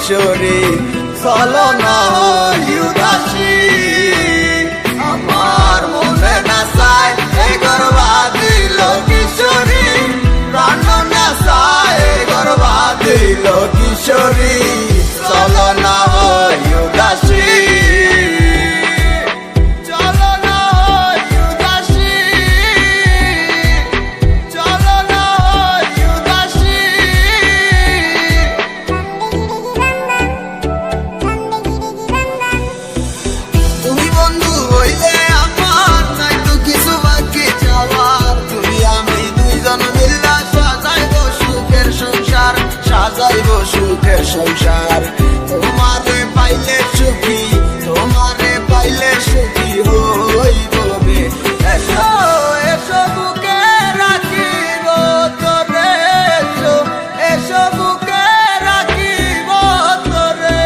কিশোরী চলো না উদাসী আমার মনে না চায় এই গর্বা দিল কিশোরী প্রাণ না চায় গর্বা দিল কিশোরী চলো না উদাসী সুখের সংসার তোমারে পাইলে সুখী তোমারে পাইলে সুখী হইব এসো এসো বুকে রাখিব তোরে এসো বুকে রাখিব তোরে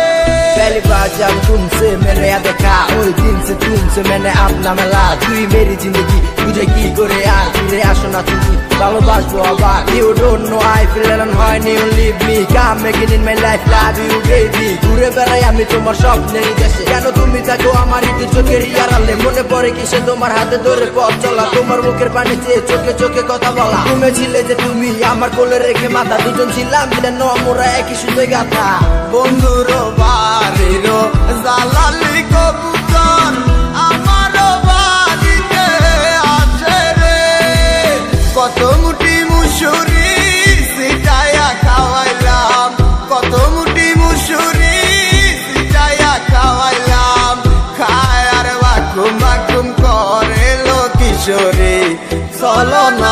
पहली बार जब तुमसे मैंने याद देखा उस दिन से तुमसे मैंने अपना मिला तुई मेरी जिंदगी तुझे की करे यार फिरे आसो ना তুমি ভালোবাসবো আবার You don't know I feel alone when you leave me Come making in my life love you baby ঘুরে বেড়াই আমি তোমার স্বপ্নের দেশে কেন তুমি থাকো আমার একটু চোখের আড়ালে মনে পড়ে কিসে তোমার হাতে ধরে পথ চলা তোমার মুখের পানি চেয়ে চোখে চোখে কথা বলা তুমি ছিলে যে তুমি আমার কোলে রেখে মাথা দুজন ছিলাম যেন আমরা একই সুন্দর গাথা বন্ধুর বাড়িরো জালালি কবুতর আমার বাড়িতে আসে রে কত মুঠি মুসুরি সিটায়া খাওয়াইলাম কত মুঠি মুসুরি সিটায়া খাওয়াইলাম খায় আর বাকুম বাকুম করে লো কিশোরী চলো না